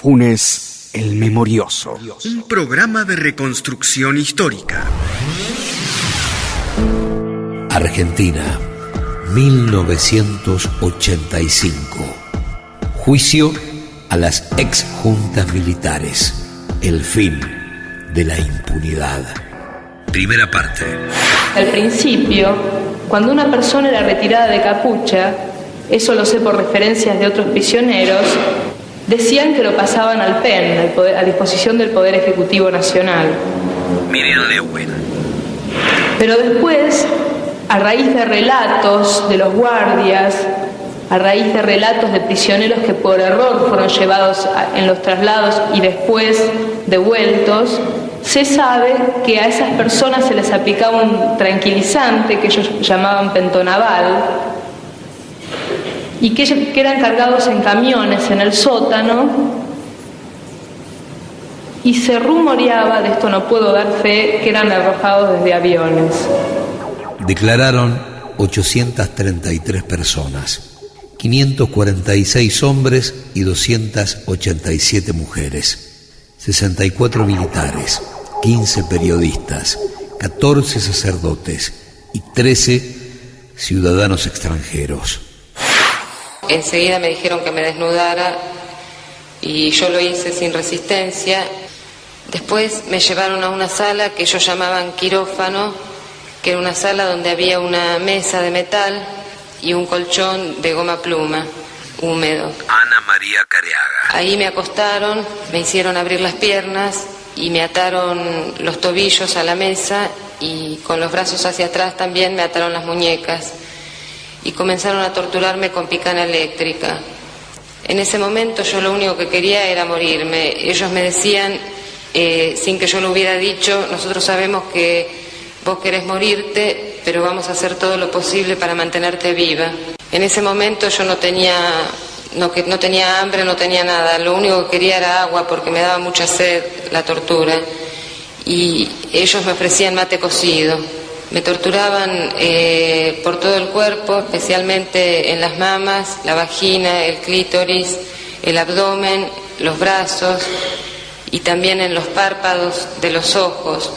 Funes el Memorioso. Un programa de reconstrucción histórica. Argentina, 1985. Juicio a las exjuntas militares. El fin de la impunidad. Primera parte. Al principio, cuando una persona era retirada de capucha, eso lo sé por referencias de otros prisioneros, decían que lo pasaban al PEN, a disposición del Poder Ejecutivo Nacional. Miriam Lewin. Pero después, a raíz de relatos de los guardias, a raíz de relatos de prisioneros que por error fueron llevados en los traslados y después devueltos, se sabe que a esas personas se les aplicaba un tranquilizante que ellos llamaban pentonaval y que eran cargados en camiones en el sótano, y se rumoreaba, de esto no puedo dar fe, que eran arrojados desde aviones. Declararon 833 personas, 546 hombres y 287 mujeres, 64 militares, 15 periodistas, 14 sacerdotes y 13 ciudadanos extranjeros. Enseguida me dijeron que me desnudara y yo lo hice sin resistencia. Después me llevaron a una sala que ellos llamaban quirófano, que era una sala donde había una mesa de metal y un colchón de goma pluma, húmedo. Ana María Careaga. Ahí me acostaron, me hicieron abrir las piernas y me ataron los tobillos a la mesa y con los brazos hacia atrás también me ataron las muñecas y comenzaron a torturarme con picana eléctrica. En ese momento yo lo único que quería era morirme. Ellos me decían, sin que yo lo hubiera dicho, nosotros sabemos que vos querés morirte, pero vamos a hacer todo lo posible para mantenerte viva. En ese momento yo no tenía hambre, no tenía nada. Lo único que quería era agua porque me daba mucha sed la tortura. Y ellos me ofrecían mate cocido. Me torturaban por todo el cuerpo, especialmente en las mamas, la vagina, el clítoris, el abdomen, los brazos y también en los párpados de los ojos.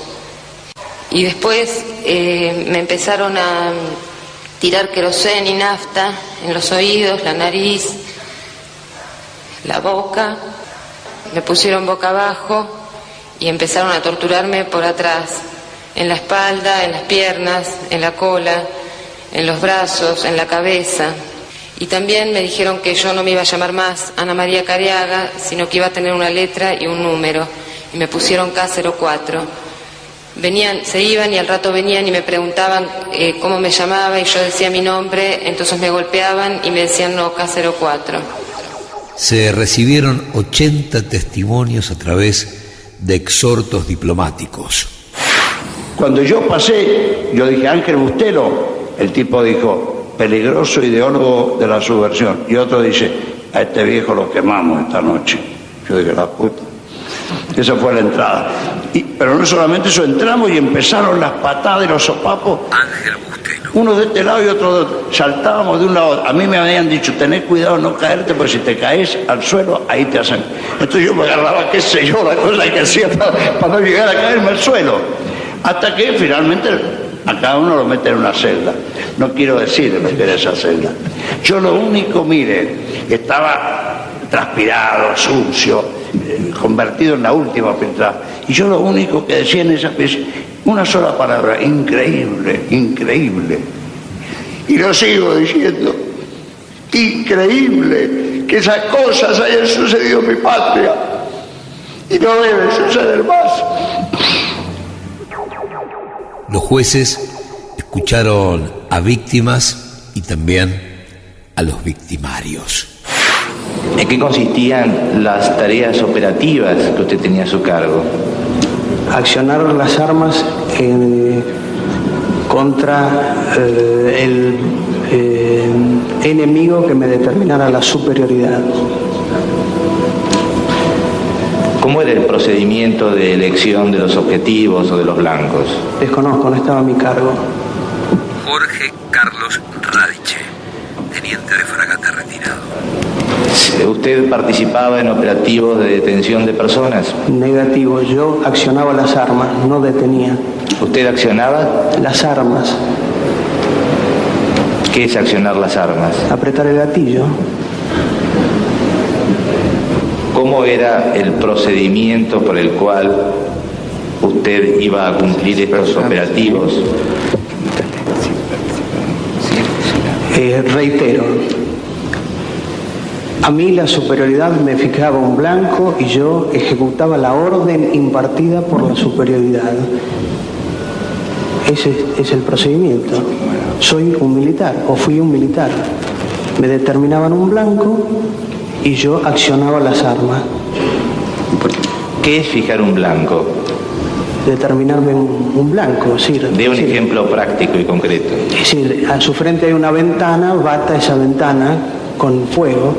Y después me empezaron a tirar queroseno y nafta en los oídos, la nariz, la boca. Me pusieron boca abajo y empezaron a torturarme por atrás, en la espalda, en las piernas, en la cola, en los brazos, en la cabeza. Y también me dijeron que yo no me iba a llamar más Ana María Careaga, sino que iba a tener una letra y un número. Y me pusieron K04. Se iban y al rato venían y me preguntaban cómo me llamaba y yo decía mi nombre, entonces me golpeaban y me decían no, K04. Se recibieron 80 testimonios a través de exhortos diplomáticos. Cuando yo pasé, yo dije Ángel Bustelo, el tipo dijo peligroso ideólogo de la subversión, y otro dice a este viejo lo quemamos esta noche. Yo dije la puta. Esa fue la entrada. Pero no solamente eso, entramos y empezaron las patadas y los sopapos. Ángel Bustelo. Uno de este lado y otro de otro. Saltábamos de un lado. A mí me habían dicho, tenés cuidado no caerte, porque si te caes al suelo, ahí te hacen. Entonces yo me agarraba, qué sé yo, la cosa que hacía para no llegar a caerme al suelo. Hasta que finalmente a cada uno lo meten en una celda. No quiero decir meter esa celda. Yo lo único, mire, estaba transpirado, sucio, convertido en la última filtrada. Y yo lo único que decía en esa pieza, una sola palabra, increíble, increíble. Y lo sigo diciendo, increíble que esas cosas hayan sucedido en mi patria. Y no debe suceder más. Los jueces escucharon a víctimas y también a los victimarios. ¿En qué consistían las tareas operativas que usted tenía a su cargo? Accionar las armas contra el enemigo que me determinara la superioridad. ¿Cómo era el procedimiento de elección de los objetivos o de los blancos? Desconozco, no estaba a mi cargo. Jorge Carlos Radiche, teniente de fragata retirado. ¿Usted participaba en operativos de detención de personas? Negativo, yo accionaba las armas, no detenía. ¿Usted accionaba? Las armas, ¿Qué es accionar las armas? apretar el gatillo. ¿Cómo era el procedimiento por el cual usted iba a cumplir estos operativos? Reitero, a mí la superioridad me fijaba un blanco y yo ejecutaba la orden impartida por la superioridad. Ese es el procedimiento. Soy un militar, o fui un militar. Me determinaban un blanco y yo accionaba las armas. ¿Qué es fijar un blanco? Determinarme un blanco, es decir... De un ejemplo práctico y concreto. Es decir, a su frente hay una ventana, bata esa ventana con fuego,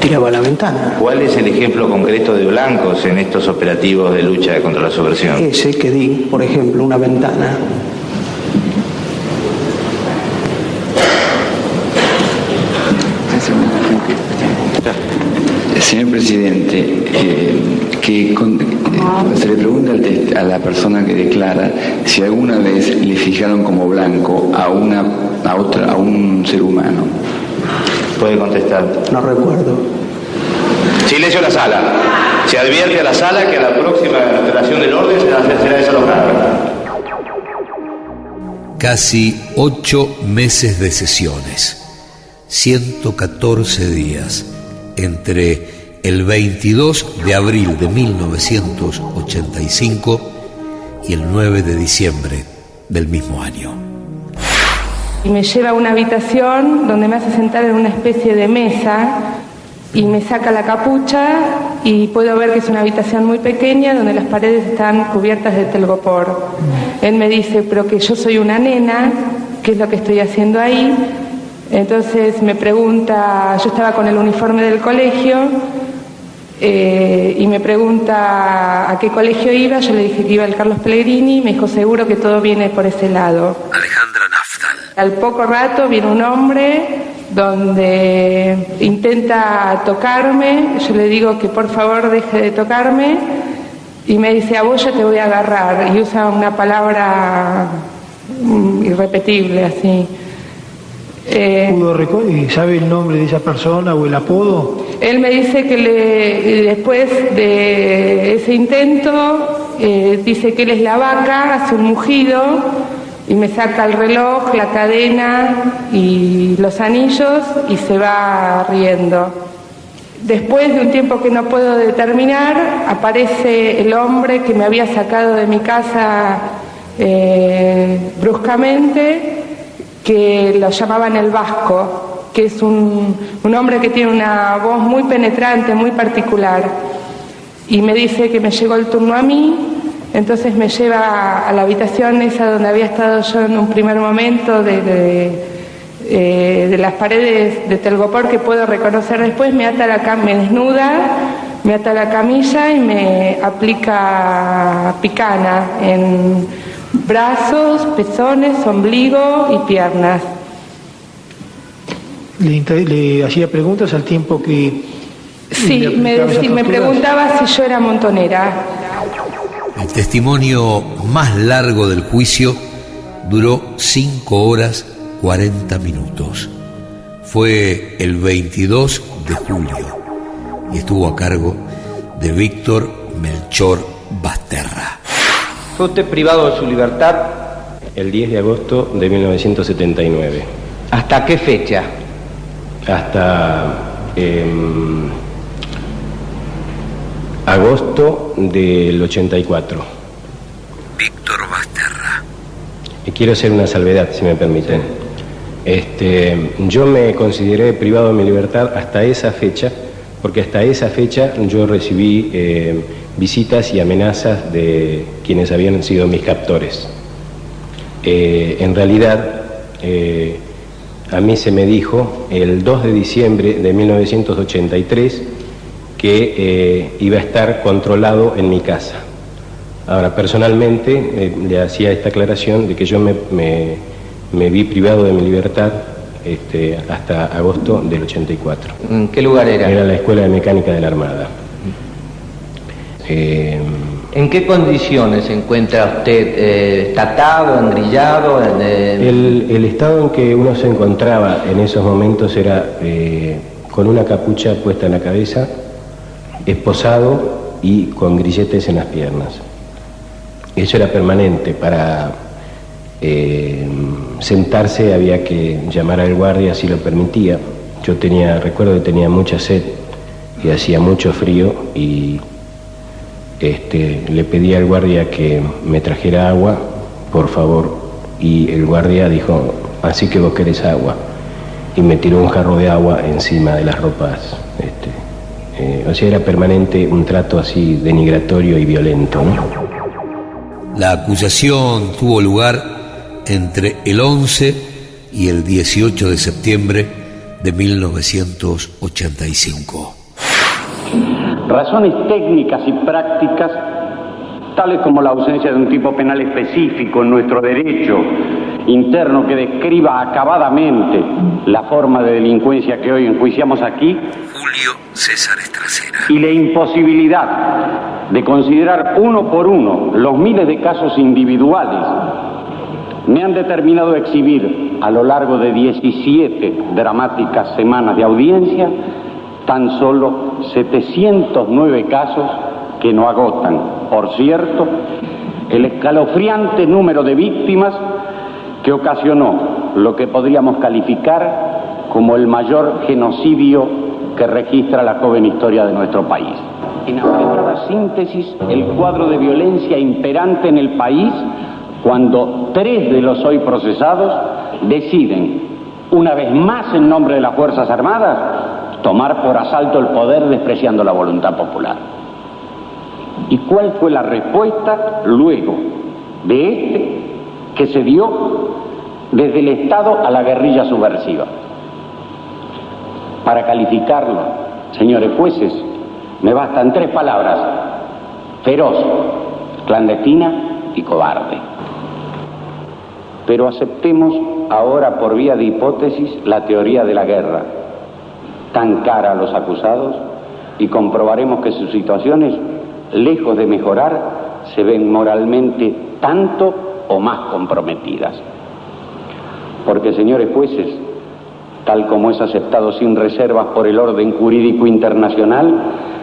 tiraba la ventana. ¿Cuál es el ejemplo concreto de blancos en estos operativos de lucha contra la subversión? Ese que di, por ejemplo, una ventana. Señor presidente, se le pregunta a la persona que declara si alguna vez le fijaron como blanco a un ser humano. Puede contestar. No recuerdo. Silencio en la sala. Se advierte a la sala que a la próxima alteración del orden será desalojada. Casi 8 meses de sesiones, 114 días, entre el 22 de abril de 1985 y el 9 de diciembre del mismo año. Y me lleva a una habitación donde me hace sentar en una especie de mesa y me saca la capucha y puedo ver que es una habitación muy pequeña donde las paredes están cubiertas de telgopor. Él me dice, pero que yo soy una nena, ¿qué es lo que estoy haciendo ahí? Entonces me pregunta, yo estaba con el uniforme del colegio y me pregunta a qué colegio iba. Yo le dije que iba al Carlos Pellegrini, me dijo seguro que todo viene por ese lado. Alejandra Naftal. Al poco rato viene un hombre donde intenta tocarme, yo le digo que por favor deje de tocarme y me dice, a vos yo te voy a agarrar, y usa una palabra irrepetible así. ¿Sabe el nombre de esa persona o el apodo? Él me dice que después de ese intento, dice que él es la vaca, hace un mugido y me saca el reloj, la cadena y los anillos y se va riendo. Después de un tiempo que no puedo determinar, aparece el hombre que me había sacado de mi casa bruscamente, que lo llamaban el Vasco, que es un hombre que tiene una voz muy penetrante, muy particular, y me dice que me llegó el turno a mí. Entonces me lleva a la habitación esa donde había estado yo en un primer momento, de las paredes de telgopor que puedo reconocer después. Me desnuda, me ata la camilla y me aplica picana en brazos, pezones, ombligo y piernas. ¿Le hacía preguntas al tiempo que...? Sí, me preguntaba si yo era montonera. El testimonio más largo del juicio duró 5 horas 40 minutos. Fue el 22 de julio y estuvo a cargo de Víctor Melchor Basterra. Fue usted privado de su libertad el 10 de agosto de 1979. ¿Hasta qué fecha? Hasta agosto del 84. Víctor Basterra. Y quiero hacer una salvedad, si me permiten. Yo me consideré privado de mi libertad hasta esa fecha, porque hasta esa fecha yo recibí visitas y amenazas de quienes habían sido mis captores. En realidad, a mí se me dijo el 2 de diciembre de 1983 que iba a estar controlado en mi casa. Ahora, personalmente, le hacía esta aclaración de que yo me vi privado de mi libertad hasta agosto del 84. ¿En qué lugar era? Era la Escuela de Mecánica de la Armada. ¿En qué condiciones se encuentra usted? ¿Está atado, engrillado? El estado en que uno se encontraba en esos momentos era con una capucha puesta en la cabeza, esposado y con grilletes en las piernas. Eso era permanente. Para sentarse había que llamar al guardia si lo permitía. Yo recuerdo que tenía mucha sed y hacía mucho frío y le pedí al guardia que me trajera agua, por favor, y el guardia dijo, así que vos querés agua, y me tiró un jarro de agua encima de las ropas. O sea, era permanente un trato así denigratorio y violento, ¿no? La acusación tuvo lugar entre el 11 y el 18 de septiembre de 1985. Razones técnicas y prácticas, tales como la ausencia de un tipo penal específico en nuestro derecho interno que describa acabadamente la forma de delincuencia que hoy enjuiciamos aquí, Julio César Estracera, y la imposibilidad de considerar uno por uno los miles de casos individuales, me han determinado a exhibir a lo largo de 17 dramáticas semanas de audiencia tan solo 709 casos que no agotan, por cierto, el escalofriante número de víctimas que ocasionó lo que podríamos calificar como el mayor genocidio que registra la joven historia de nuestro país. En apretada síntesis, el cuadro de violencia imperante en el país cuando 3 de los hoy procesados deciden, una vez más en nombre de las Fuerzas Armadas, tomar por asalto el poder despreciando la voluntad popular. ¿Y cuál fue la respuesta luego de que se dio desde el Estado a la guerrilla subversiva? Para calificarlo, señores jueces, me bastan 3 palabras: feroz, clandestina y cobarde. Pero aceptemos ahora por vía de hipótesis la teoría de la guerra, tan cara a los acusados, y comprobaremos que sus situaciones, lejos de mejorar, se ven moralmente tanto o más comprometidas. Porque, señores jueces, tal como es aceptado sin reservas por el orden jurídico internacional,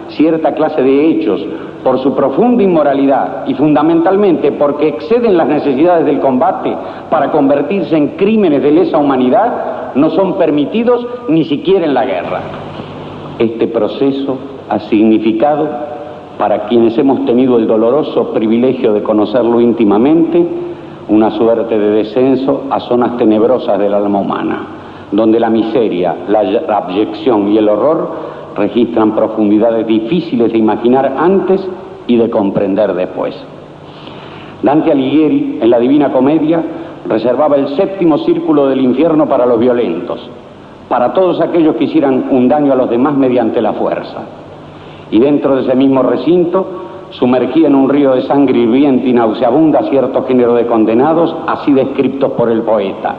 cierta clase de hechos, por su profunda inmoralidad y fundamentalmente porque exceden las necesidades del combate para convertirse en crímenes de lesa humanidad, no son permitidos ni siquiera en la guerra. Este proceso ha significado, para quienes hemos tenido el doloroso privilegio de conocerlo íntimamente, una suerte de descenso a zonas tenebrosas del alma humana, donde la miseria, la abyección y el horror registran profundidades difíciles de imaginar antes y de comprender después. Dante Alighieri, en la Divina Comedia, reservaba el 7º círculo del infierno para los violentos, para todos aquellos que hicieran un daño a los demás mediante la fuerza. Y dentro de ese mismo recinto, sumergía en un río de sangre hirviente y nauseabunda cierto género de condenados, así descritos por el poeta.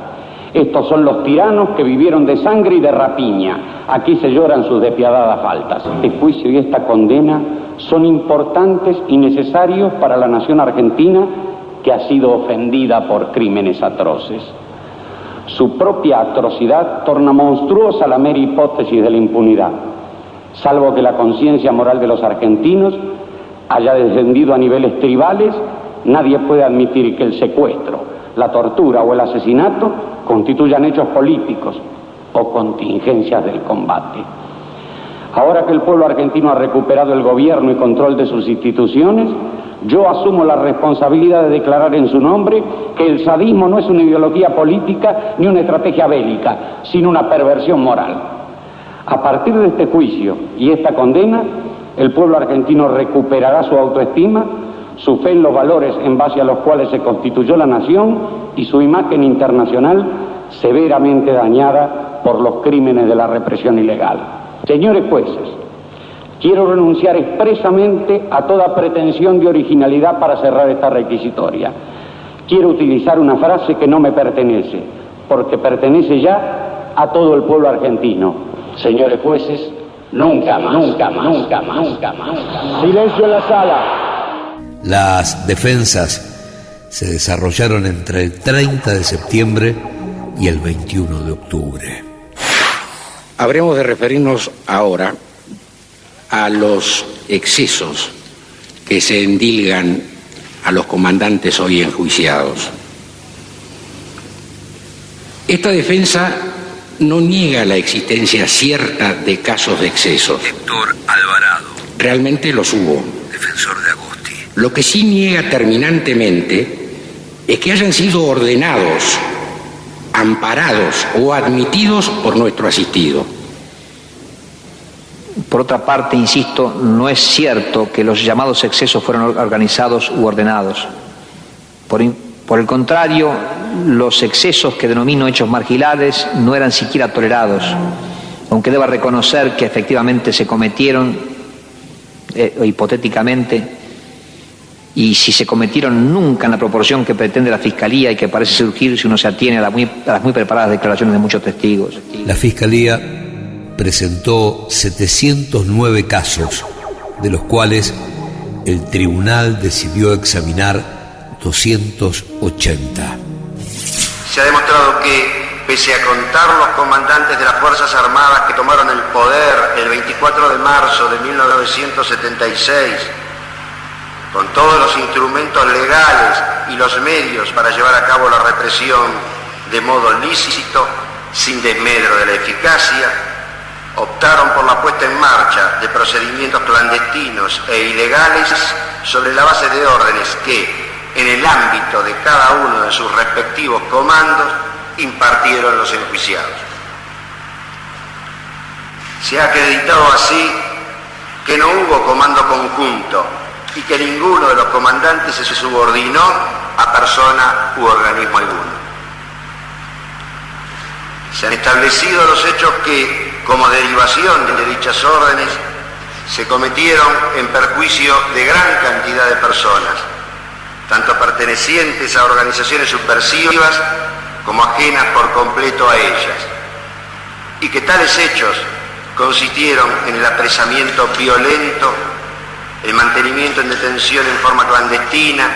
Estos son los tiranos que vivieron de sangre y de rapiña. Aquí se lloran sus despiadadas faltas. Este juicio y esta condena son importantes y necesarios para la nación argentina, que ha sido ofendida por crímenes atroces. Su propia atrocidad torna monstruosa la mera hipótesis de la impunidad, salvo que la conciencia moral de los argentinos haya descendido a niveles tribales. Nadie puede admitir que el secuestro, la tortura o el asesinato constituyan hechos políticos o contingencias del combate. Ahora que el pueblo argentino ha recuperado el gobierno y control de sus instituciones, yo asumo la responsabilidad de declarar en su nombre que el sadismo no es una ideología política ni una estrategia bélica, sino una perversión moral. A partir de este juicio y esta condena, el pueblo argentino recuperará su autoestima, su fe en los valores en base a los cuales se constituyó la nación y su imagen internacional severamente dañada por los crímenes de la represión ilegal. Señores jueces, quiero renunciar expresamente a toda pretensión de originalidad para cerrar esta requisitoria. Quiero utilizar una frase que no me pertenece, porque pertenece ya a todo el pueblo argentino. Señores jueces, nunca más, nunca más, nunca más, nunca más. Silencio en la sala. Las defensas se desarrollaron entre el 30 de septiembre y el 21 de octubre. Habremos de referirnos ahora a los excesos que se endilgan a los comandantes hoy enjuiciados. Esta defensa no niega la existencia cierta de casos de excesos. Héctor Alvarado. Realmente los hubo. Defensor de Agosti. Lo que sí niega terminantemente es que hayan sido ordenados, amparados o admitidos por nuestro asistido. Por otra parte, insisto, no es cierto que los llamados excesos fueron organizados u ordenados. Por el contrario, los excesos que denomino hechos marginales no eran siquiera tolerados, aunque deba reconocer que efectivamente se cometieron, hipotéticamente, y si se cometieron nunca en la proporción que pretende la Fiscalía y que parece surgir si uno se atiene a las muy preparadas declaraciones de muchos testigos. La Fiscalía presentó 709 casos, de los cuales el tribunal decidió examinar 280. Se ha demostrado que, pese a contar los comandantes de las Fuerzas Armadas que tomaron el poder el 24 de marzo de 1976, con todos los instrumentos legales y los medios para llevar a cabo la represión de modo lícito, sin desmedro de la eficacia, optaron por la puesta en marcha de procedimientos clandestinos e ilegales sobre la base de órdenes que, en el ámbito de cada uno de sus respectivos comandos, impartieron los enjuiciados. Se ha acreditado así que no hubo comando conjunto y que ninguno de los comandantes se subordinó a persona u organismo alguno. Se han establecido los hechos que, como derivación de dichas órdenes, se cometieron en perjuicio de gran cantidad de personas, tanto pertenecientes a organizaciones subversivas como ajenas por completo a ellas, y que tales hechos consistieron en el apresamiento violento, el mantenimiento en detención en forma clandestina,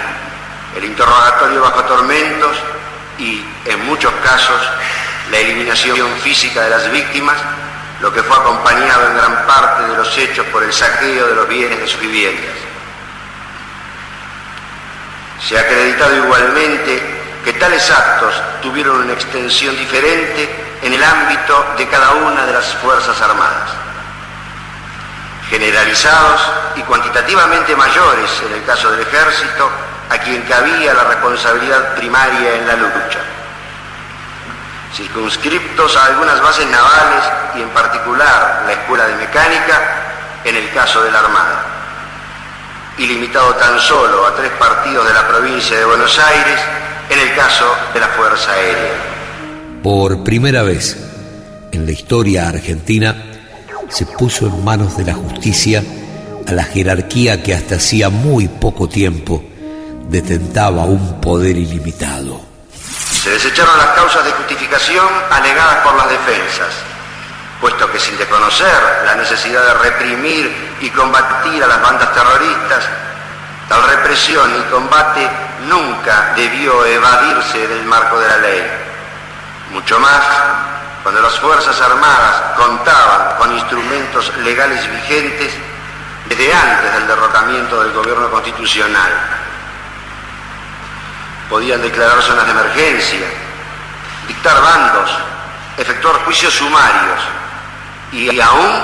el interrogatorio bajo tormentos y, en muchos casos, la eliminación física de las víctimas, lo que fue acompañado en gran parte de los hechos por el saqueo de los bienes de sus viviendas. Se ha acreditado igualmente que tales actos tuvieron una extensión diferente en el ámbito de cada una de las Fuerzas Armadas, generalizados y cuantitativamente mayores en el caso del Ejército, a quien cabía la responsabilidad primaria en la lucha, circunscriptos a algunas bases navales y en particular la Escuela de Mecánica en el caso de la Armada, y limitado tan solo a 3 partidos de la provincia de Buenos Aires en el caso de la Fuerza Aérea. Por primera vez en la historia argentina se puso en manos de la justicia a la jerarquía que hasta hacía muy poco tiempo detentaba un poder ilimitado. Se desecharon las causas de justificación alegadas por las defensas, puesto que sin desconocer la necesidad de reprimir y combatir a las bandas terroristas, tal represión y combate nunca debió evadirse del marco de la ley. Mucho más cuando las Fuerzas Armadas contaban con instrumentos legales vigentes desde antes del derrocamiento del gobierno constitucional. Podían declarar zonas de emergencia, dictar bandos, efectuar juicios sumarios y aún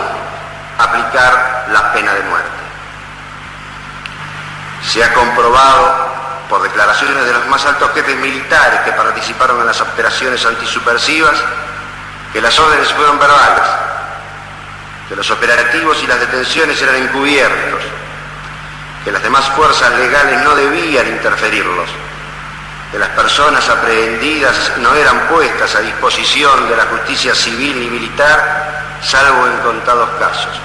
aplicar la pena de muerte. Se ha comprobado por declaraciones de los más altos jefes militares que participaron en las operaciones antisubversivas que las órdenes fueron verbales, que los operativos y las detenciones eran encubiertos, que las demás fuerzas legales no debían interferirlos, que las personas aprehendidas no eran puestas a disposición de la justicia civil ni militar, salvo en contados casos,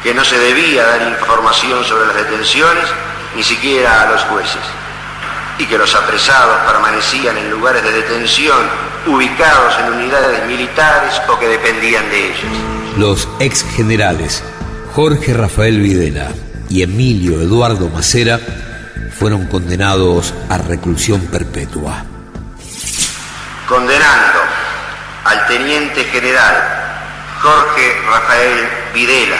que no se debía dar información sobre las detenciones, ni siquiera a los jueces, y que los apresados permanecían en lugares de detención ubicados en unidades militares o que dependían de ellas. Los ex generales Jorge Rafael Videla y Emilio Eduardo Macera fueron condenados a reclusión perpetua. Condenando al teniente general Jorge Rafael Videla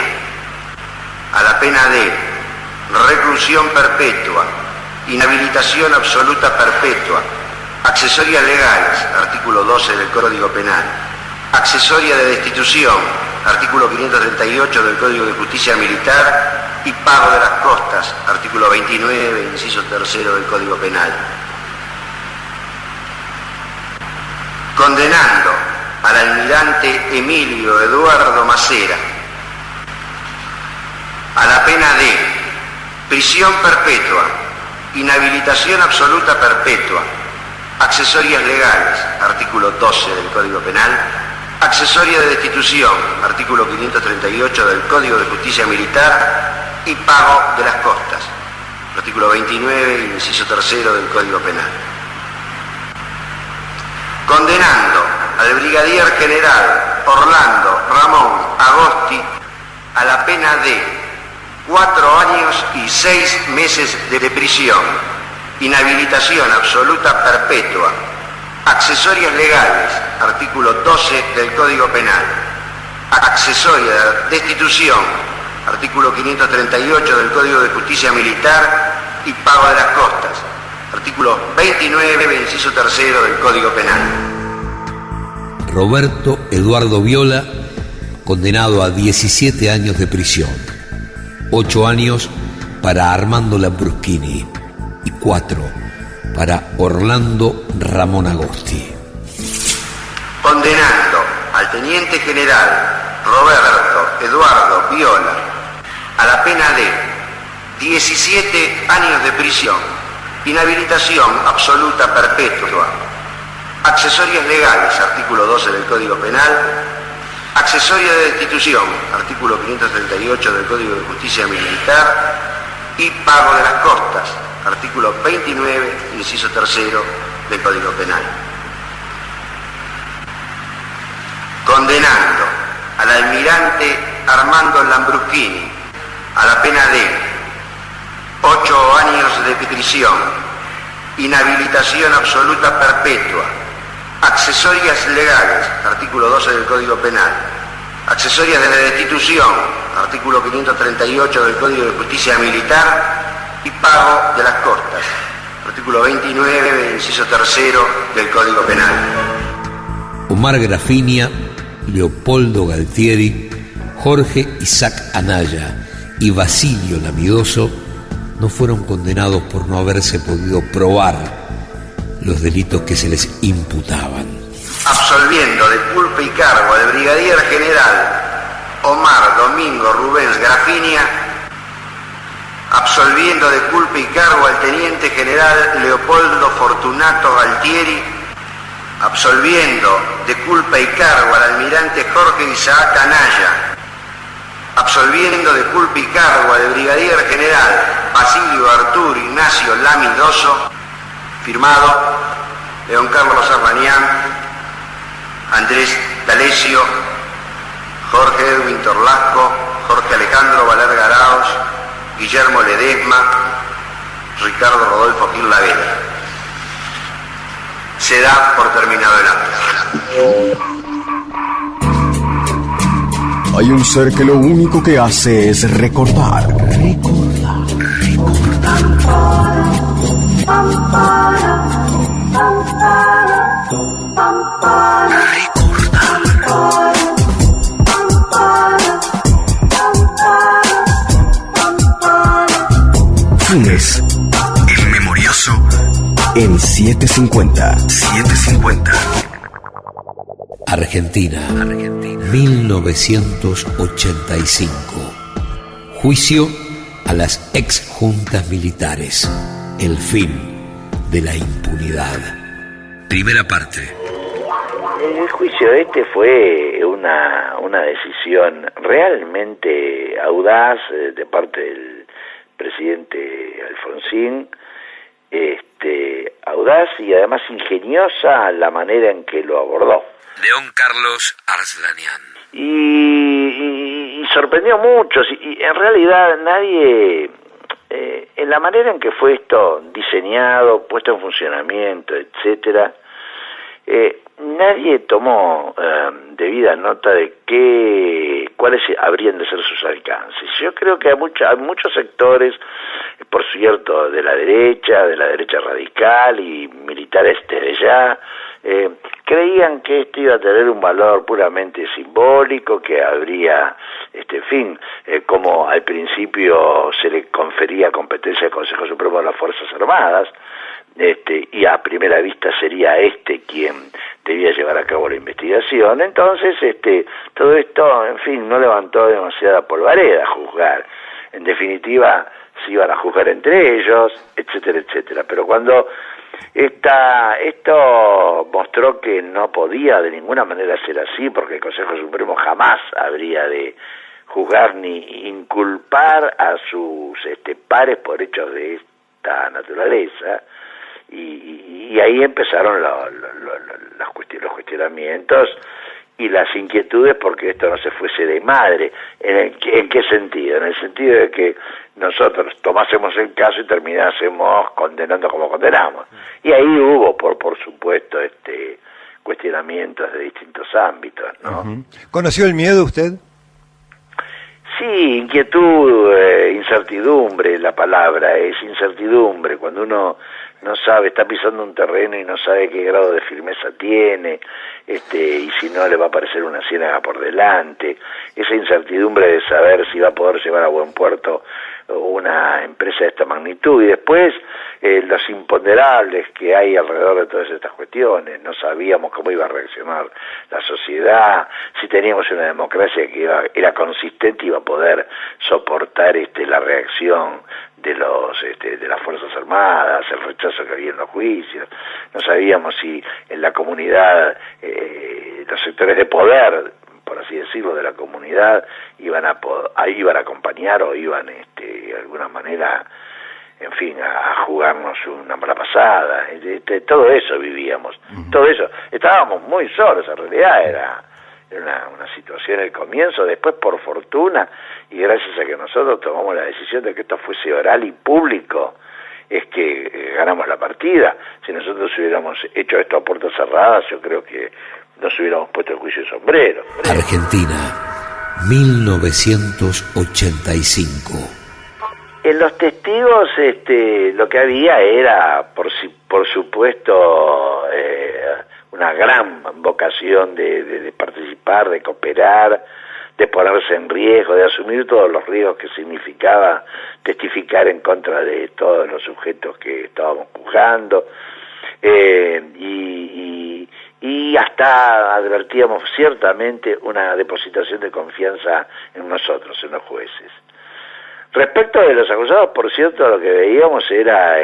a la pena de reclusión perpetua, inhabilitación absoluta perpetua, accesorias legales, artículo 12 del Código Penal, accesoria de destitución, artículo 538 del Código de Justicia Militar, y pago de las costas, artículo 29, inciso 3 del Código Penal. Condenando al almirante Emilio Eduardo Macera a la pena de prisión perpetua, inhabilitación absoluta perpetua, accesorias legales, artículo 12 del Código Penal, accesoria de destitución, artículo 538 del Código de Justicia Militar, y pago de las costas, artículo 29, inciso 3 del Código Penal. Condenando al brigadier general Orlando Ramón Agosti a la pena de 4 años y 6 meses de prisión, inhabilitación absoluta perpetua, accesorias legales, artículo 12 del Código Penal, accesoria de destitución, artículo 538 del Código de Justicia Militar, y pago de las costas, artículo 29, inciso 3 del Código Penal. Roberto Eduardo Viola, condenado a 17 años de prisión, 8 años para Armando Lambruschini y 4 para Orlando Ramón Agosti. Condenando al teniente general Roberto Eduardo Viola a la pena de 17 años de prisión, inhabilitación absoluta perpetua, accesorias legales, artículo 12 del Código Penal, accesoria de destitución, artículo 538 del Código de Justicia Militar, y pago de las costas, artículo 29, inciso 3 del Código Penal. Condenando al almirante Armando Lambruschini a la pena de 8 años de prisión, inhabilitación absoluta perpetua, accesorias legales, artículo 12 del Código Penal, accesorias de la destitución, artículo 538 del Código de Justicia Militar, y pago de las costas, artículo 29, inciso 3 del Código Penal. Omar Grafinia, Leopoldo Galtieri, Jorge Isaac Anaya y Basilio Lamidoso no fueron condenados por no haberse podido probar los delitos que se les imputaban. Absolviendo de culpa y cargo al brigadier general Omar Domingo Rubens Grafinia, absolviendo de culpa y cargo al teniente general Leopoldo Fortunato Galtieri, absolviendo de culpa y cargo al almirante Jorge Isaac Anaya, absolviendo de culpa y cargo al brigadier general Basilio Arturo Ignacio Lamidoso, firmado León Carlos Armañán, Andrés D'Alessio, Jorge Edwin Torlasco, Jorge Alejandro Valer Arauz, Guillermo Ledesma, Ricardo Rodolfo Gil Lavera. Se da por terminado el acto. Hay un ser que lo único que hace es recordar. Funes, el memorioso, en 750. Argentina, 1985. Juicio a las exjuntas militares. El fin de la impunidad. Primera parte. El juicio fue una decisión realmente audaz de parte del presidente Alfonsín, audaz y además ingeniosa la manera en que lo abordó. León Carlos Arslanian. Y sorprendió mucho, y en realidad nadie, en la manera en que fue esto diseñado, puesto en funcionamiento, etcétera, nadie tomó debida nota de cuáles habrían de ser sus alcances. Yo creo que hay muchos sectores, por cierto, de la derecha radical y militares desde ya, creían que esto iba a tener un valor puramente simbólico, que habría, como al principio se le confería competencia al Consejo Supremo de las Fuerzas Armadas, y a primera vista sería quien debía llevar a cabo la investigación. Entonces, todo esto, en fin, no levantó demasiada polvareda a juzgar. En definitiva, se iban a juzgar entre ellos, etcétera, etcétera. Pero cuando esto mostró que no podía de ninguna manera ser así, porque el Consejo Supremo jamás habría de juzgar ni inculpar a sus pares por hechos de esta naturaleza, y ahí empezaron los cuestionamientos y las inquietudes porque esto no se fuese de madre. ¿En qué sentido? En el sentido de que nosotros tomásemos el caso y terminásemos condenando como condenamos. Y ahí hubo, por supuesto, cuestionamientos de distintos ámbitos, ¿no? ¿Conoció el miedo usted? Sí, inquietud, incertidumbre, la palabra es incertidumbre, cuando uno no sabe, está pisando un terreno y no sabe qué grado de firmeza tiene, y si no le va a aparecer una ciénaga por delante, esa incertidumbre de saber si va a poder llevar a buen puerto una empresa de esta magnitud, y después los imponderables que hay alrededor de todas estas cuestiones. No sabíamos cómo iba a reaccionar la sociedad, si teníamos una democracia que era consistente y iba a poder soportar la reacción de las Fuerzas Armadas, el rechazo que había en los juicios. No sabíamos si en la comunidad, los sectores de poder, por así decirlo, de la comunidad, iban a acompañar o iban de alguna manera, en fin, a jugarnos una mala pasada. Todo eso vivíamos, todo eso. Estábamos muy solos, en realidad era una situación al comienzo. Después, por fortuna, y gracias a que nosotros tomamos la decisión de que esto fuese oral y público, es que ganamos la partida. Si nosotros hubiéramos hecho esto a puertas cerradas, yo creo que nos hubiéramos puesto el juicio de sombrero. Argentina, 1985. En los testigos, lo que había era, por supuesto, una gran vocación de participar, de cooperar, de ponerse en riesgo, de asumir todos los riesgos que significaba testificar en contra de todos los sujetos que estábamos juzgando, y hasta advertíamos ciertamente una depositación de confianza en nosotros, en los jueces. Respecto de los acusados, por cierto, lo que veíamos era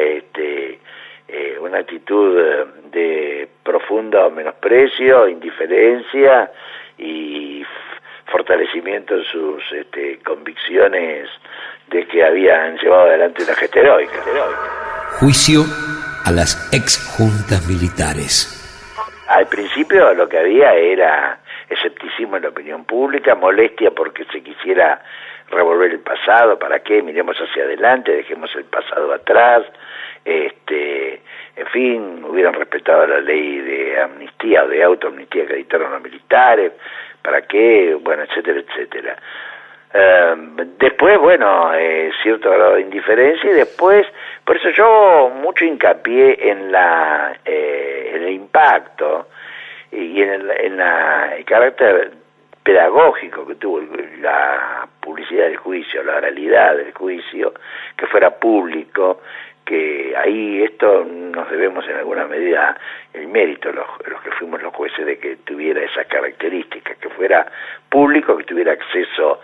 una actitud de profundo menosprecio, indiferencia y fortalecimiento en sus convicciones de que habían llevado adelante una gesta heroica. Juicio a las exjuntas militares. Al principio lo que había era escepticismo en la opinión pública, molestia porque se quisiera revolver el pasado. ¿Para qué? Miremos hacia adelante, dejemos el pasado atrás. En fin, hubieran respetado la ley de amnistía o de autoamnistía que dictaron los militares. ¿Para qué? Bueno, etcétera, etcétera. Después, bueno, cierto grado de indiferencia, y después, por eso yo mucho hincapié en el impacto y en el carácter pedagógico que tuvo la publicidad del juicio, la oralidad del juicio, que fuera público, que ahí esto nos debemos en alguna medida el mérito, los que fuimos los jueces, de que tuviera esas características, que fuera público, que tuviera acceso.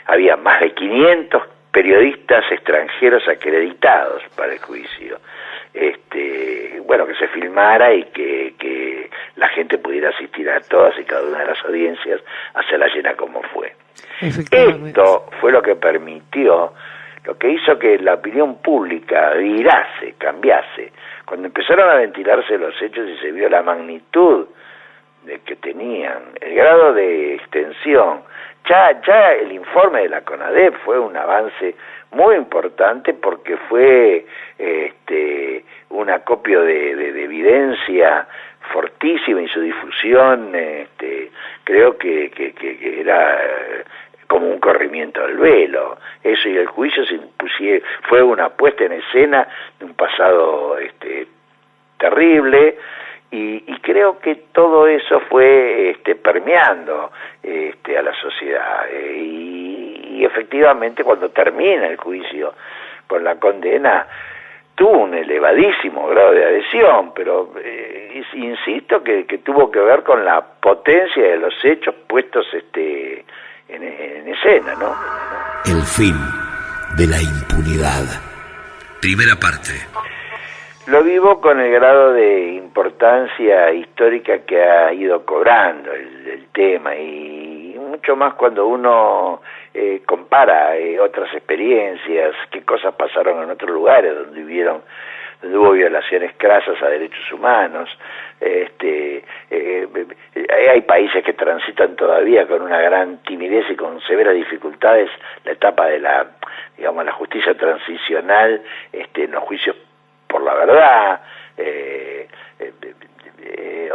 Había más de 500 periodistas extranjeros acreditados para el juicio. Bueno, que se filmara y que la gente pudiera asistir a todas y cada una de las audiencias, hacerla llena como fue. Esto fue lo que permitió lo que hizo que la opinión pública virase, cambiase, cuando empezaron a ventilarse los hechos y se vio la magnitud de que tenían, el grado de extensión, ya el informe de la CONADEP fue un avance muy importante porque fue un acopio de evidencia fortísima y su difusión creo que era como un corrimiento del velo. Eso y el juicio fue una puesta en escena de un pasado terrible, y creo que todo eso fue permeando a la sociedad, y efectivamente cuando termina el juicio con la condena tuvo un elevadísimo grado de adhesión, pero insisto que tuvo que ver con la potencia de los hechos puestos en escena, ¿no? El fin de la impunidad. Primera parte. Lo vivo con el grado de importancia histórica que ha ido cobrando el tema, y mucho más cuando uno compara otras experiencias, qué cosas pasaron en otros lugares donde hubo violaciones crasas a derechos humanos. Hay países que transitan todavía con una gran timidez y con severas dificultades la etapa de la justicia transicional en los juicios por la verdad,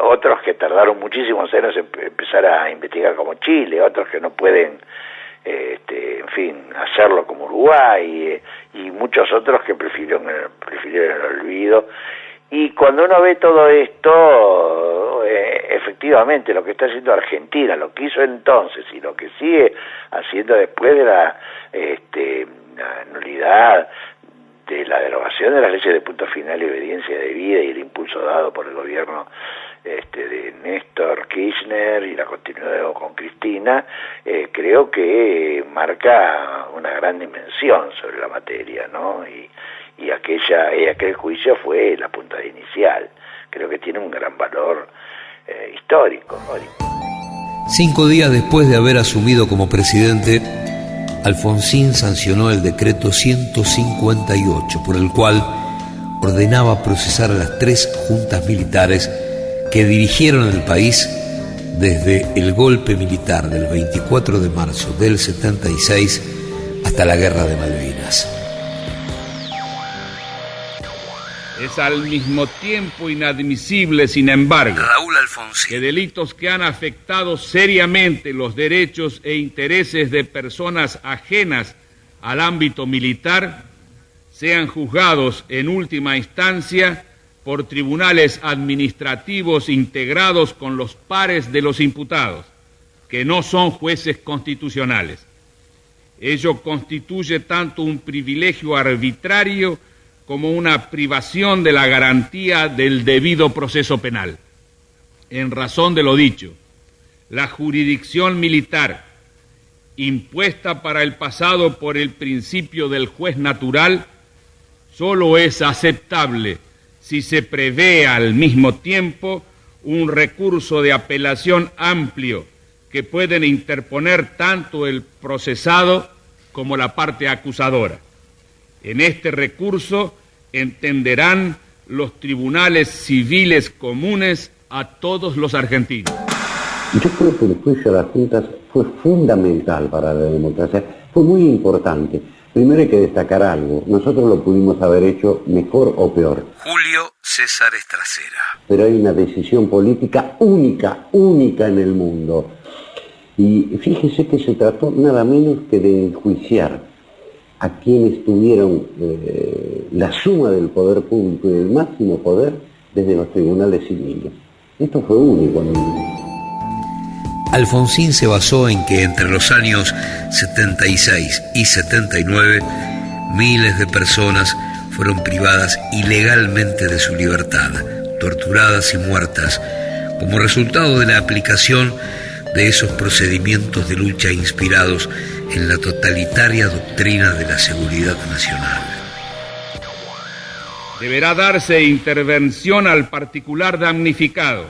otros que tardaron muchísimos años en empezar a investigar como Chile, otros que no pueden hacerlo como Uruguay, y muchos otros que prefirieron el olvido. Y cuando uno ve todo esto, efectivamente lo que está haciendo Argentina, lo que hizo entonces y lo que sigue haciendo después de la nulidad de la derogación de las leyes de punto final y obediencia debida, y el impulso dado por el gobierno de Néstor Kirchner y la continuidad con Cristina, creo que marca una gran dimensión sobre la materia, ¿no? Y aquel juicio fue la punta inicial. Creo que tiene un gran valor histórico. 5 días después de haber asumido como presidente, Alfonsín sancionó el decreto 158, por el cual ordenaba procesar a las 3 juntas militares que dirigieron el país desde el golpe militar del 24 de marzo del 76 hasta la Guerra de Malvinas. Es al mismo tiempo inadmisible, sin embargo, Raúl Alfonsín, que delitos que han afectado seriamente los derechos e intereses de personas ajenas al ámbito militar sean juzgados en última instancia por tribunales administrativos integrados con los pares de los imputados, que no son jueces constitucionales. Ello constituye tanto un privilegio arbitrario como una privación de la garantía del debido proceso penal. En razón de lo dicho, la jurisdicción militar, impuesta para el pasado por el principio del juez natural, solo es aceptable si se prevé al mismo tiempo un recurso de apelación amplio que pueden interponer tanto el procesado como la parte acusadora. En este recurso entenderán los tribunales civiles comunes a todos los argentinos. Yo creo que el juicio de las juntas fue fundamental para la democracia, fue muy importante. Primero hay que destacar algo, nosotros lo pudimos haber hecho mejor o peor. Julio César Estracera. Pero hay una decisión política única en el mundo. Y fíjese que se trató nada menos que de enjuiciar a quienes tuvieron la suma del poder público y del máximo poder desde los tribunales civiles. Esto fue único en el mundo. Alfonsín se basó en que entre los años 76 y 79 miles de personas fueron privadas ilegalmente de su libertad, torturadas y muertas, como resultado de la aplicación de esos procedimientos de lucha inspirados en la totalitaria doctrina de la seguridad nacional. Deberá darse intervención al particular damnificado,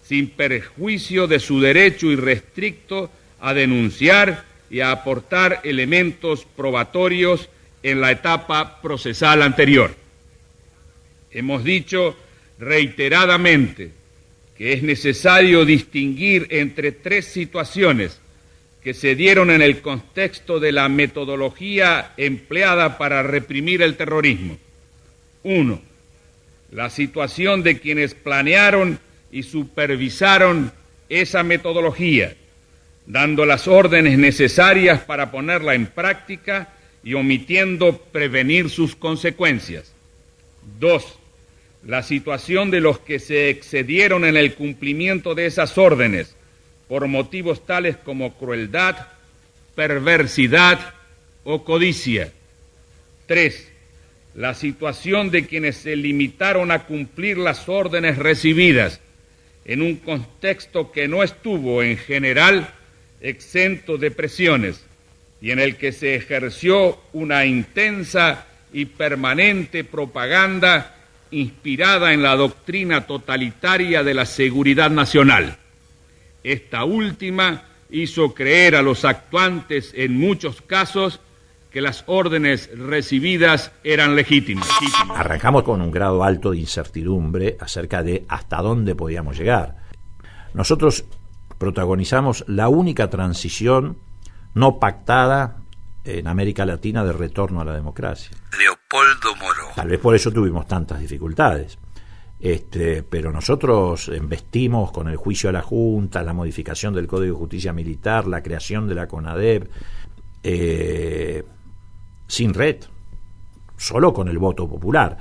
sin perjuicio de su derecho irrestricto a denunciar y a aportar elementos probatorios en la etapa procesal anterior. Hemos dicho reiteradamente que es necesario distinguir entre tres situaciones que se dieron en el contexto de la metodología empleada para reprimir el terrorismo. 1. La situación de quienes planearon y supervisaron esa metodología, dando las órdenes necesarias para ponerla en práctica y omitiendo prevenir sus consecuencias. 2. La situación de los que se excedieron en el cumplimiento de esas órdenes por motivos tales como crueldad, perversidad o codicia. 3. La situación de quienes se limitaron a cumplir las órdenes recibidas en un contexto que no estuvo en general exento de presiones y en el que se ejerció una intensa y permanente propaganda inspirada en la doctrina totalitaria de la seguridad nacional. Esta última hizo creer a los actuantes en muchos casos que las órdenes recibidas eran legítimas. Arrancamos con un grado alto de incertidumbre acerca de hasta dónde podíamos llegar. Nosotros protagonizamos la única transición no pactada en América Latina de retorno a la democracia. Leopoldo Moro. Tal vez por eso tuvimos tantas dificultades. Pero nosotros embestimos con el juicio a la Junta, la modificación del Código de Justicia Militar, la creación de la CONADEP, sin red, solo con el voto popular,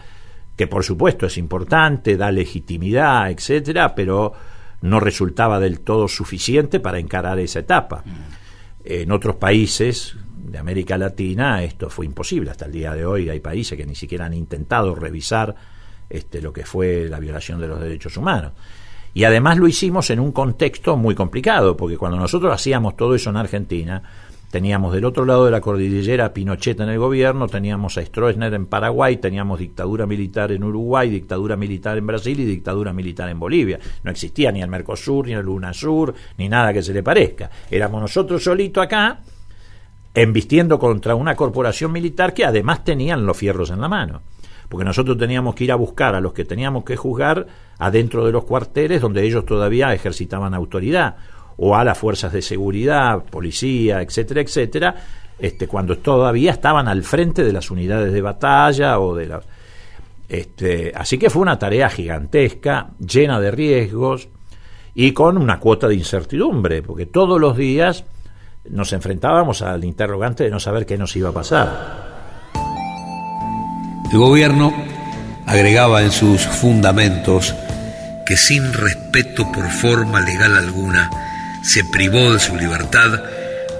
que por supuesto es importante, da legitimidad, etcétera, pero no resultaba del todo suficiente para encarar esa etapa. En otros países de América Latina esto fue imposible. Hasta el día de hoy hay países que ni siquiera han intentado revisar lo que fue la violación de los derechos humanos. Y además lo hicimos en un contexto muy complicado, porque cuando nosotros hacíamos todo eso en Argentina, teníamos del otro lado de la cordillera a Pinochet en el gobierno, teníamos a Stroessner en Paraguay, teníamos dictadura militar en Uruguay, dictadura militar en Brasil y dictadura militar en Bolivia. No existía ni el Mercosur, ni el UNASUR, ni nada que se le parezca. Éramos nosotros solitos acá, embistiendo contra una corporación militar que además tenían los fierros en la mano. Porque nosotros teníamos que ir a buscar a los que teníamos que juzgar adentro de los cuarteles donde ellos todavía ejercitaban autoridad, o a las fuerzas de seguridad, policía, etcétera, etcétera, cuando todavía estaban al frente de las unidades de batalla o de la... así que fue una tarea gigantesca, llena de riesgos y con una cuota de incertidumbre, porque todos los días nos enfrentábamos al interrogante de no saber qué nos iba a pasar. El gobierno agregaba en sus fundamentos que sin respeto por forma legal alguna se privó de su libertad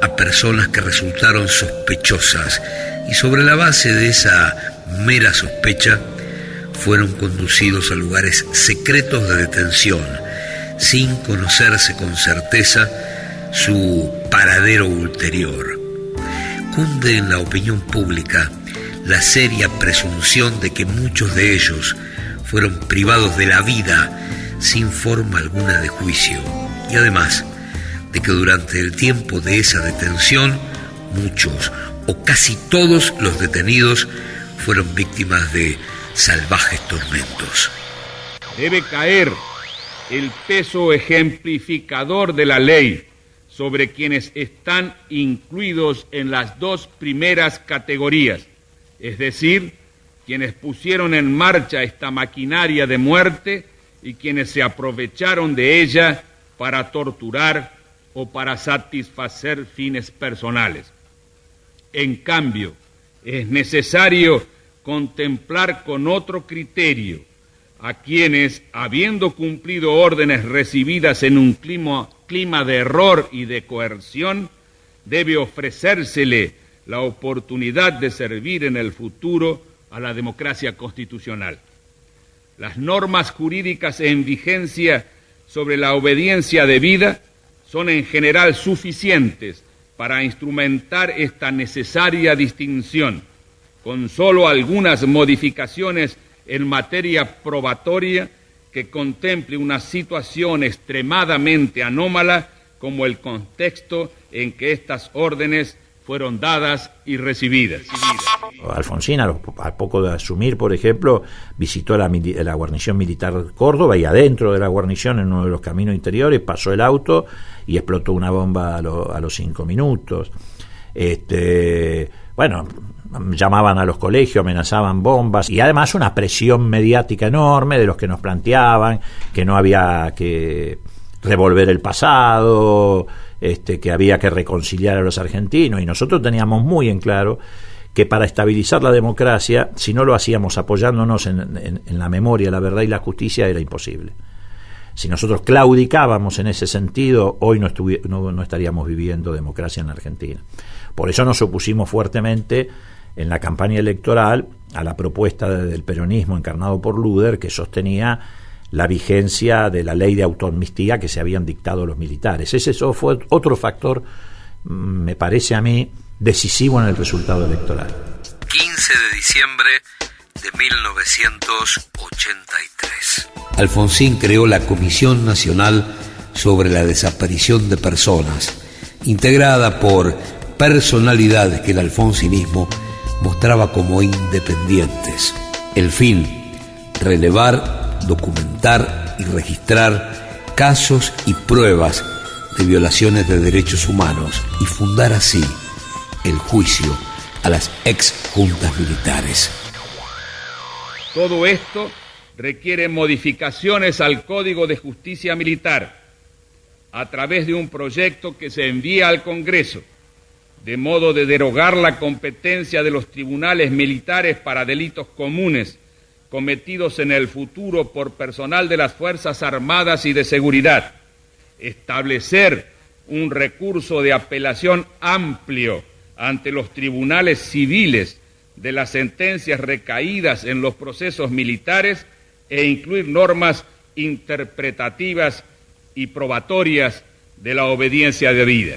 a personas que resultaron sospechosas y sobre la base de esa mera sospecha fueron conducidos a lugares secretos de detención sin conocerse con certeza su paradero ulterior. Cunde en la opinión pública la seria presunción de que muchos de ellos fueron privados de la vida sin forma alguna de juicio y además de que durante el tiempo de esa detención muchos o casi todos los detenidos fueron víctimas de salvajes tormentos. Debe caer el peso ejemplificador de la ley sobre quienes están incluidos en las dos primeras categorías, es decir, quienes pusieron en marcha esta maquinaria de muerte y quienes se aprovecharon de ella para torturar o para satisfacer fines personales. En cambio, es necesario contemplar con otro criterio a quienes, habiendo cumplido órdenes recibidas en un clima de error y de coerción, debe ofrecérsele la oportunidad de servir en el futuro a la democracia constitucional. Las normas jurídicas en vigencia sobre la obediencia debida son en general suficientes para instrumentar esta necesaria distinción, con solo algunas modificaciones en materia probatoria que contemple una situación extremadamente anómala como el contexto en que estas órdenes fueron dadas y recibidas. Alfonsín, al poco de asumir, por ejemplo, visitó la guarnición militar de Córdoba y adentro de la guarnición, en uno de los caminos interiores, pasó el auto y explotó una bomba a los 5 minutos. Bueno, llamaban a los colegios, amenazaban bombas y además una presión mediática enorme de los que nos planteaban que no había que revolver el pasado, que había que reconciliar a los argentinos, y nosotros teníamos muy en claro que para estabilizar la democracia, si no lo hacíamos apoyándonos en la memoria, la verdad y la justicia, era imposible. Si nosotros claudicábamos en ese sentido, hoy no estaríamos viviendo democracia en la Argentina. Por eso nos opusimos fuertemente en la campaña electoral a la propuesta del peronismo encarnado por Luder, que sostenía la vigencia de la ley de autoamnistía que se habían dictado los militares. Eso fue otro factor, me parece a mí, decisivo en el resultado electoral. 15 de diciembre de 1983. Alfonsín creó la Comisión Nacional sobre la Desaparición de Personas, integrada por personalidades que el alfonsinismo mostraba como independientes. El fin, relevar, documentar y registrar casos y pruebas de violaciones de derechos humanos y fundar así el juicio a las ex juntas militares. Todo esto requiere modificaciones al Código de Justicia Militar a través de un proyecto que se envía al Congreso, de modo de derogar la competencia de los tribunales militares para delitos comunes cometidos en el futuro por personal de las Fuerzas Armadas y de Seguridad, establecer un recurso de apelación amplio ante los tribunales civiles de las sentencias recaídas en los procesos militares e incluir normas interpretativas y probatorias de la obediencia debida.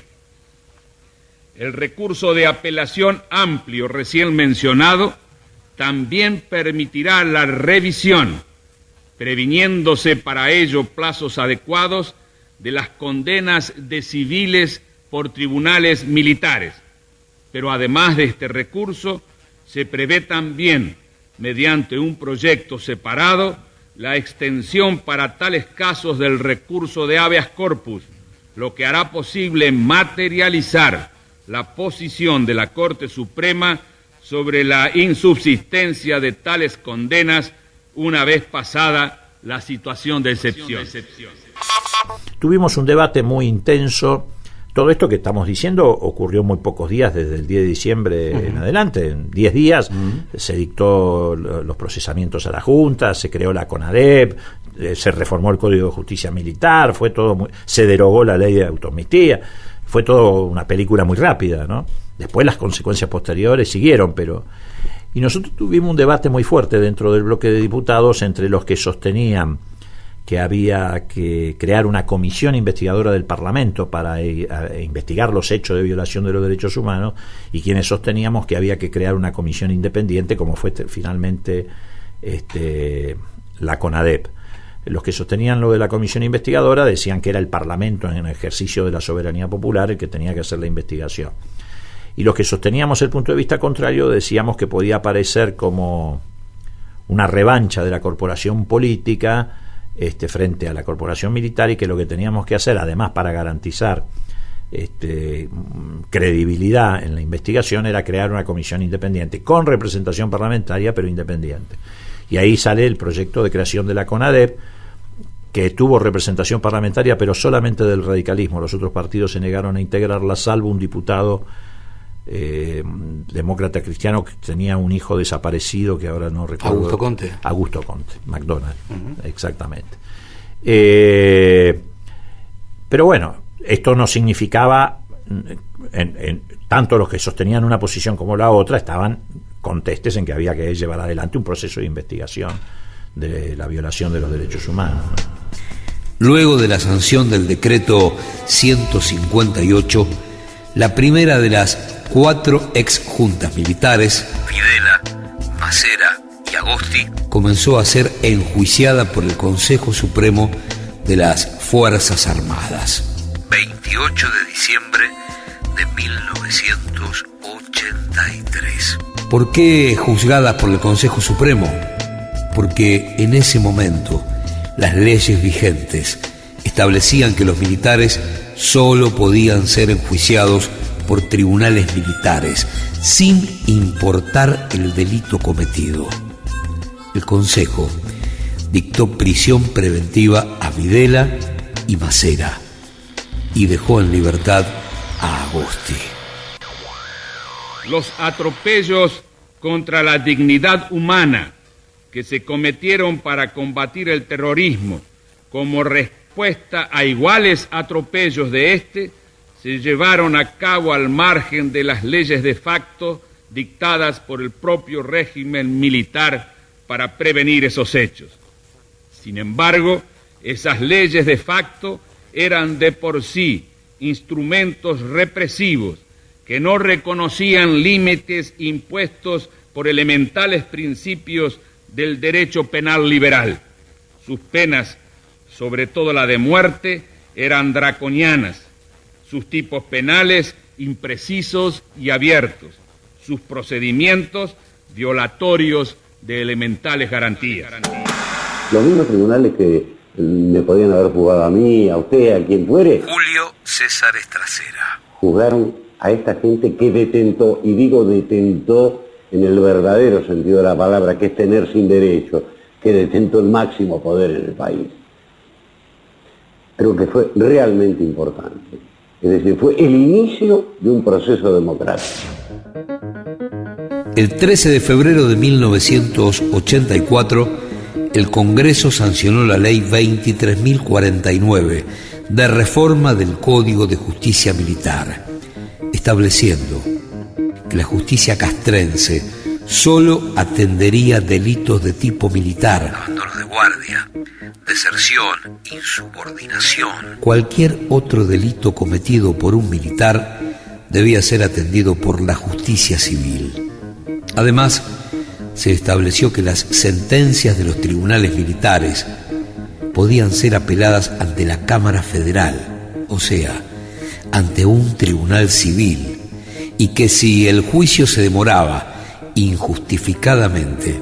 El recurso de apelación amplio recién mencionado también permitirá la revisión, previniéndose para ello plazos adecuados de las condenas de civiles por tribunales militares. Pero además de este recurso, se prevé también, mediante un proyecto separado, la extensión para tales casos del recurso de habeas corpus, lo que hará posible materializar la posición de la Corte Suprema sobre la insubsistencia de tales condenas una vez pasada la situación de excepción. Tuvimos un debate muy intenso. Todo esto que estamos diciendo ocurrió muy pocos días, desde el 10 de diciembre en adelante. En 10 días se dictó los procesamientos a la Junta, se creó la CONADEP, se reformó el Código de Justicia Militar, se derogó la ley de autoamnistía. Fue todo una película muy rápida, ¿no? Después las consecuencias posteriores siguieron, y nosotros tuvimos un debate muy fuerte dentro del bloque de diputados entre los que sostenían que había que crear una comisión investigadora del Parlamento para investigar los hechos de violación de los derechos humanos, y quienes sosteníamos que había que crear una comisión independiente, como fue finalmente la CONADEP. Los que sostenían lo de la comisión investigadora decían que era el Parlamento, en ejercicio de la soberanía popular, el que tenía que hacer la investigación. Y los que sosteníamos el punto de vista contrario decíamos que podía parecer como una revancha de la corporación política frente a la corporación militar, y que lo que teníamos que hacer, además, para garantizar credibilidad en la investigación, era crear una comisión independiente con representación parlamentaria, pero independiente. Y ahí sale el proyecto de creación de la CONADEP, que tuvo representación parlamentaria, pero solamente del radicalismo. Los otros partidos se negaron a integrarla, salvo un diputado demócrata cristiano que tenía un hijo desaparecido, que ahora no recuerdo. Augusto Conte, McDonald, exactamente. Pero bueno, esto no significaba, tanto los que sostenían una posición como la otra estaban contestes en que había que llevar adelante un proceso de investigación de la violación de los derechos humanos. Luego de la sanción del decreto 158, la primera de las 4 ex juntas militares, Videla, Macera y Agosti, comenzó a ser enjuiciada por el Consejo Supremo de las Fuerzas Armadas. 28 de diciembre de 1983. ¿Por qué juzgadas por el Consejo Supremo? Porque en ese momento las leyes vigentes establecían que los militares solo podían ser enjuiciados por tribunales militares, sin importar el delito cometido. El Consejo dictó prisión preventiva a Videla y Macera y dejó en libertad a Agosti. Los atropellos contra la dignidad humana que se cometieron para combatir el terrorismo como respuesta a iguales atropellos de este, se llevaron a cabo al margen de las leyes de facto dictadas por el propio régimen militar para prevenir esos hechos. Sin embargo, esas leyes de facto eran de por sí instrumentos represivos que no reconocían límites impuestos por elementales principios del derecho penal liberal. Sus penas, sobre todo la de muerte, eran draconianas, sus tipos penales imprecisos y abiertos, sus procedimientos violatorios de elementales garantías. Los mismos tribunales que me podían haber juzgado a mí, a usted, a quien fuere, Julio César Estracera. juzgaron a esta gente que detentó, y digo detentó en el verdadero sentido de la palabra, que es tener sin derecho, que detentó el máximo poder en el país. Creo que fue realmente importante. Es decir, fue el inicio de un proceso democrático. El 13 de febrero de 1984, el Congreso sancionó la Ley 23.049 de reforma del Código de Justicia Militar, estableciendo que la justicia castrense solo atendería delitos de tipo militar, Abandono de guardia, deserción, insubordinación. Cualquier otro delito cometido por un militar debía ser atendido por la justicia civil. Además, se estableció que las sentencias de los tribunales militares podían ser apeladas ante la Cámara Federal, o sea, ante un tribunal civil, y que si el juicio se demoraba injustificadamente,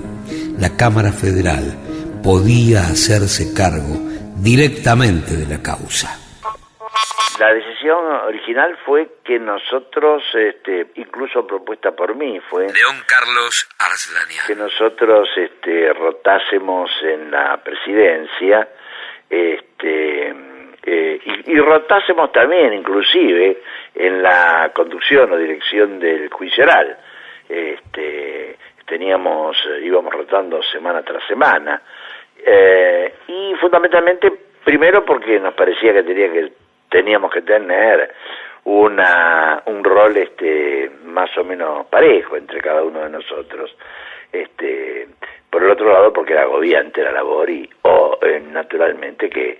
la Cámara Federal podía hacerse cargo directamente de la causa. La decisión original fue que nosotros, incluso propuesta por mí, fue León Carlos Arslanian, que nosotros rotásemos en la presidencia, y rotásemos también, inclusive, en la conducción o dirección del juicio oral. Íbamos rotando semana tras semana, y fundamentalmente, primero porque nos parecía que teníamos que tener un rol más o menos parejo entre cada uno de nosotros. Por el otro lado, porque era agobiante la labor y naturalmente que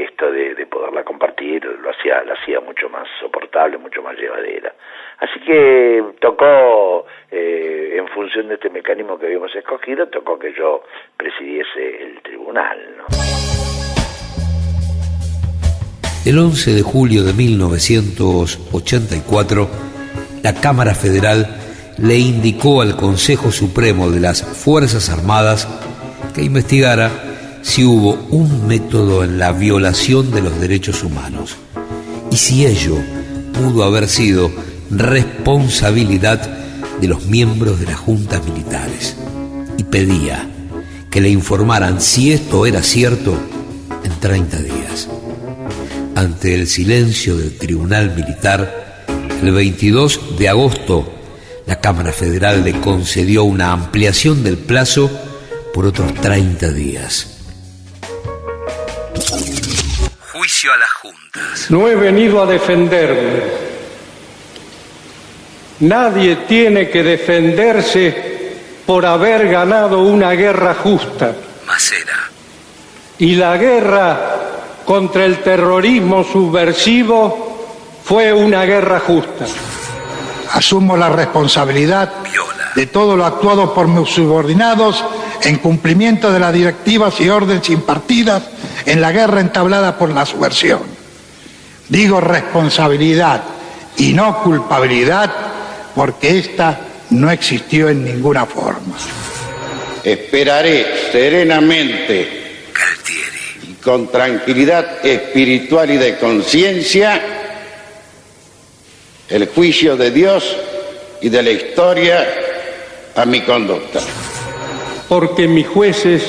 esto de poderla compartir la hacía mucho más soportable, mucho más llevadera. Así que tocó, en función de este mecanismo que habíamos escogido, tocó que yo presidiese el tribunal, ¿no? El 11 de julio de 1984, la Cámara Federal le indicó al Consejo Supremo de las Fuerzas Armadas que investigara si hubo un método en la violación de los derechos humanos y si ello pudo haber sido responsabilidad de los miembros de las juntas militares, y pedía que le informaran si esto era cierto en 30 días. Ante el silencio del Tribunal Militar, el 22 de agosto, la Cámara Federal le concedió una ampliación del plazo por otros 30 días. Juicio a las juntas. No he venido a defenderme. Nadie tiene que defenderse por haber ganado una guerra justa. Macera. Y la guerra contra el terrorismo subversivo fue una guerra justa. Asumo la responsabilidad de todo lo actuado por mis subordinados en cumplimiento de las directivas y órdenes impartidas en la guerra entablada por la subversión. Digo responsabilidad y no culpabilidad, porque ésta no existió en ninguna forma. Esperaré serenamente y con tranquilidad espiritual y de conciencia el juicio de Dios y de la historia a mi conducta. Porque mis jueces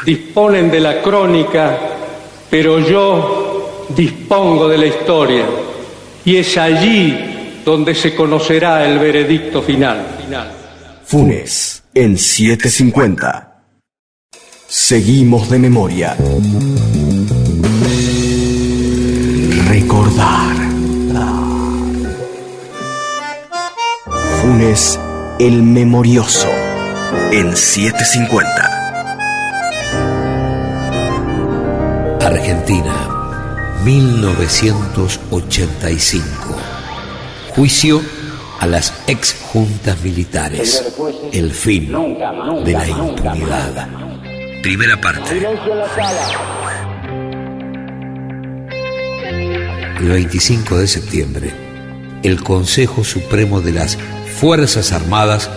disponen de la crónica, pero yo dispongo de la historia, y es allí donde se conocerá el veredicto final. Funes en 750. Seguimos de memoria. Recordar. Funes el Memorioso en 750. Argentina, 1985. Juicio a las exjuntas militares. El fin de la impunidad. Primera parte. El 25 de septiembre, el Consejo Supremo de las Fuerzas Armadas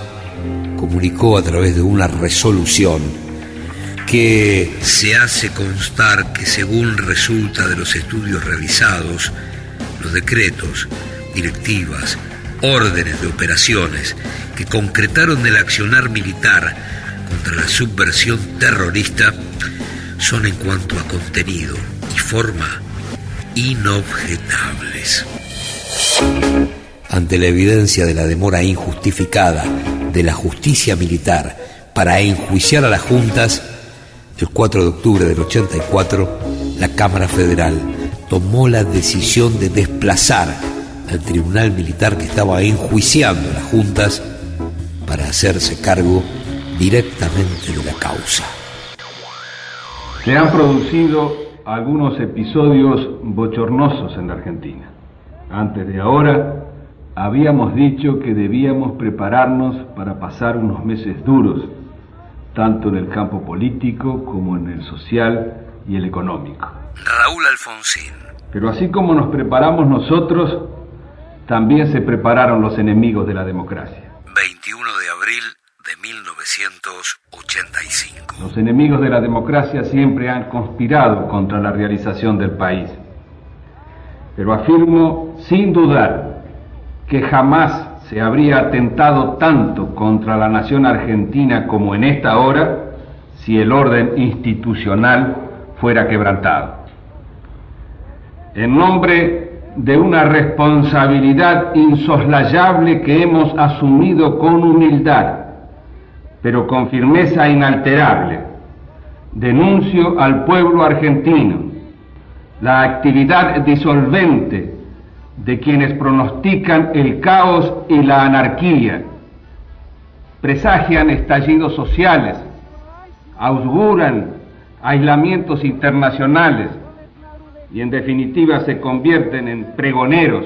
comunicó a través de una resolución que se hace constar que, según resulta de los estudios realizados, los decretos, directivas, órdenes de operaciones que concretaron el accionar militar contra la subversión terrorista son, en cuanto a contenido y forma, inobjetables. Ante la evidencia de la demora injustificada de la justicia militar para enjuiciar a las juntas, el 4 de octubre del 84, la Cámara Federal tomó la decisión de desplazar al tribunal militar que estaba enjuiciando a las juntas para hacerse cargo directamente de la causa. Se han producido algunos episodios bochornosos en la Argentina. Antes de ahora, habíamos dicho que debíamos prepararnos para pasar unos meses duros, tanto en el campo político como en el social y el económico. Raúl Alfonsín. Pero así como nos preparamos nosotros, también se prepararon los enemigos de la democracia. 21 de abril de 1985. Los enemigos de la democracia siempre han conspirado contra la realización del país. Pero afirmo sin dudar que jamás se habría atentado tanto contra la nación argentina como en esta hora si el orden institucional fuera quebrantado. En nombre de una responsabilidad insoslayable que hemos asumido con humildad, pero con firmeza inalterable, denuncio al pueblo argentino la actividad disolvente de quienes pronostican el caos y la anarquía, presagian estallidos sociales, auguran aislamientos internacionales y en definitiva se convierten en pregoneros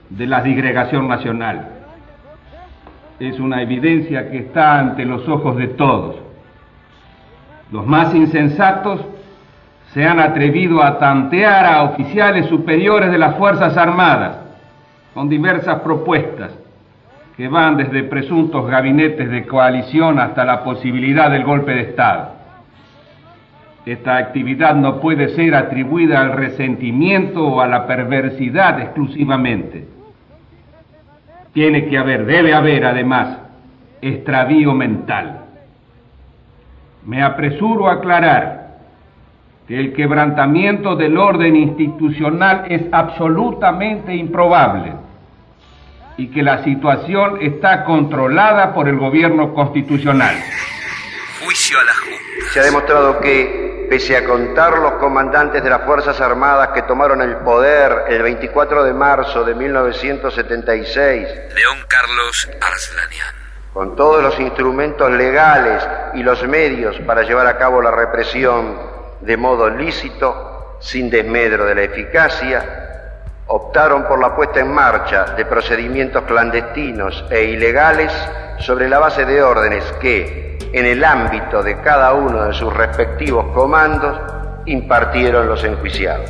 de la disgregación nacional. Es una evidencia que está ante los ojos de todos. Los más insensatos se han atrevido a tantear a oficiales superiores de las Fuerzas Armadas con diversas propuestas que van desde presuntos gabinetes de coalición hasta la posibilidad del golpe de Estado. Esta actividad no puede ser atribuida al resentimiento o a la perversidad exclusivamente. Debe haber además extravío mental. Me apresuro a aclarar que el quebrantamiento del orden institucional es absolutamente improbable y que la situación está controlada por el gobierno constitucional. Juicio a la Junta. Se ha demostrado que, pese a contar los comandantes de las Fuerzas Armadas que tomaron el poder el 24 de marzo de 1976, León Carlos Arslanian, con todos los instrumentos legales y los medios para llevar a cabo la represión de modo lícito, sin desmedro de la eficacia, optaron por la puesta en marcha de procedimientos clandestinos e ilegales sobre la base de órdenes que, en el ámbito de cada uno de sus respectivos comandos, impartieron los enjuiciados.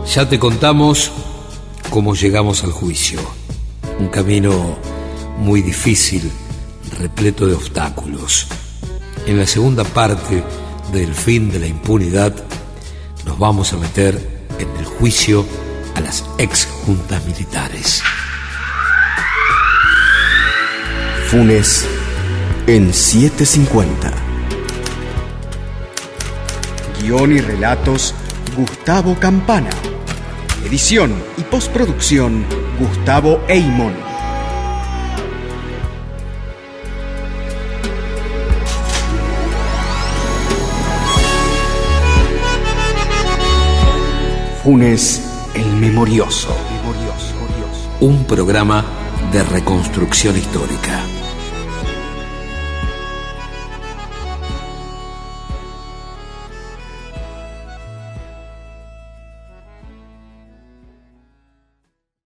Ya te contamos cómo llegamos al juicio. Un camino muy difícil, repleto de obstáculos. En la segunda parte del fin de la impunidad nos vamos a meter en el juicio a las ex juntas militares. Funes en 750. Guión y relatos Gustavo Campana. Edición y postproducción Gustavo Eymon. Funes el Memorioso. Un programa de reconstrucción histórica.